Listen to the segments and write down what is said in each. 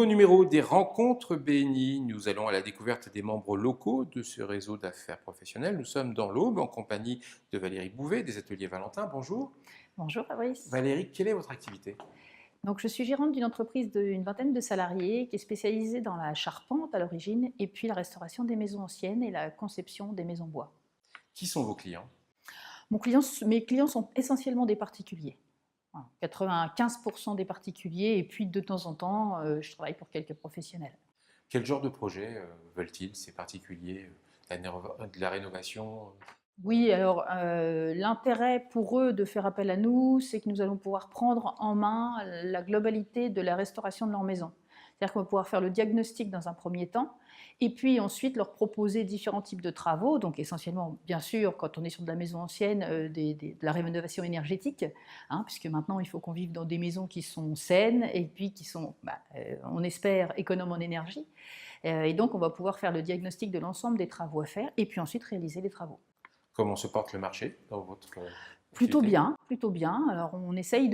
Nouveau numéro des rencontres BNI. Nous allons à la découverte des membres locaux de ce réseau d'affaires professionnelles. Nous sommes dans l'Aube en compagnie de Valérie Bouvet des Ateliers Valentin. Bonjour. Bonjour Fabrice. Valérie, quelle est votre activité? Donc, je suis gérante d'une entreprise d'une vingtaine de salariés qui est spécialisée dans la charpente à l'origine et puis la restauration des maisons anciennes et la conception des maisons bois. Qui sont vos clients? Mes clients sont essentiellement des particuliers. Voilà, 95% des particuliers et puis de temps en temps, je travaille pour quelques professionnels. Quel genre de projet veulent-ils, ces particuliers? De la rénovation? Oui, alors l'intérêt pour eux de faire appel à nous, c'est que nous allons pouvoir prendre en main la globalité de la restauration de leur maison. C'est-à-dire qu'on va pouvoir faire le diagnostic dans un premier temps, et puis ensuite leur proposer différents types de travaux, donc essentiellement, bien sûr, quand on est sur de la maison ancienne, de la rénovation énergétique, hein, puisque maintenant il faut qu'on vive dans des maisons qui sont saines, et puis qui sont, on espère, économes en énergie. Et donc on va pouvoir faire le diagnostic de l'ensemble des travaux à faire, et puis ensuite réaliser les travaux. Comment se porte le marché dans votre Plutôt activité? bien, plutôt bien. Alors on essaye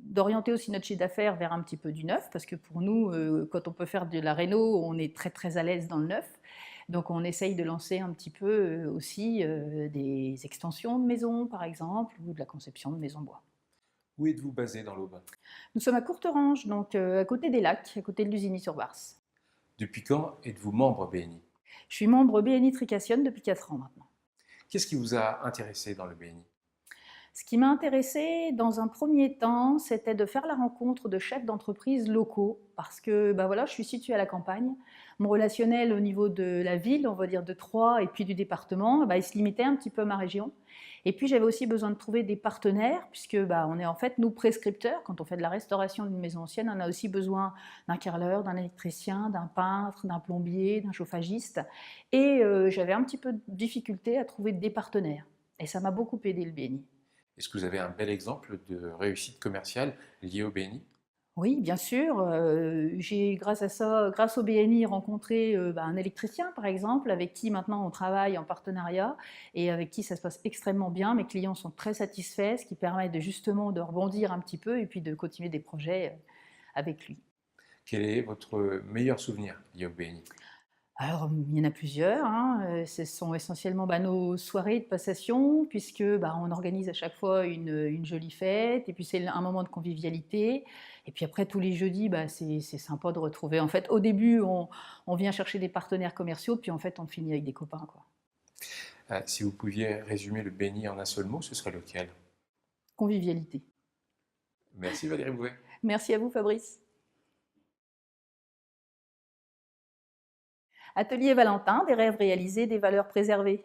d'orienter aussi notre chiffre d'affaires vers un petit peu du neuf, parce que pour nous, quand on peut faire de la réno, on est très très à l'aise dans le neuf. Donc on essaye de lancer un petit peu aussi des extensions de maisons, par exemple, ou de la conception de maisons bois. Où êtes-vous basé dans l'Aube? Nous sommes à Courterange, donc à côté des lacs, à côté de Lusigny-sur-Barse. Depuis quand êtes-vous membre BNI? Je suis membre BNI Trication depuis 4 ans maintenant. Qu'est-ce qui vous a intéressé dans le BNI? Ce qui m'a intéressée dans un premier temps, c'était de faire la rencontre de chefs d'entreprise locaux, parce que voilà, je suis située à la campagne. Mon relationnel au niveau de la ville, on va dire de Troyes et puis du département, il se limitait un petit peu à ma région. Et puis j'avais aussi besoin de trouver des partenaires, puisque on est en fait nous prescripteurs. Quand on fait de la restauration d'une maison ancienne, on a aussi besoin d'un carreleur, d'un électricien, d'un peintre, d'un plombier, d'un chauffagiste. Et j'avais un petit peu de difficulté à trouver des partenaires. Et ça m'a beaucoup aidé le BNI. Est-ce que vous avez un bel exemple de réussite commerciale liée au BNI? Oui, bien sûr. J'ai, grâce à ça, grâce au BNI, rencontré un électricien, par exemple, avec qui maintenant on travaille en partenariat et avec qui ça se passe extrêmement bien. Mes clients sont très satisfaits, ce qui permet justement de rebondir un petit peu et puis de continuer des projets avec lui. Quel est votre meilleur souvenir lié au BNI? Alors, il y en a plusieurs, hein. Ce sont essentiellement nos soirées de passation, puisque on organise à chaque fois une jolie fête, et puis c'est un moment de convivialité. Et puis après, tous les jeudis, c'est sympa de retrouver. En fait, au début, on vient chercher des partenaires commerciaux, puis en fait, on finit avec des copains, quoi. Si vous pouviez résumer le BNI en un seul mot, ce serait lequel? Convivialité. Merci Valérie Bouvet. Merci à vous, Fabrice. Atelier Valentin, des rêves réalisés, des valeurs préservées.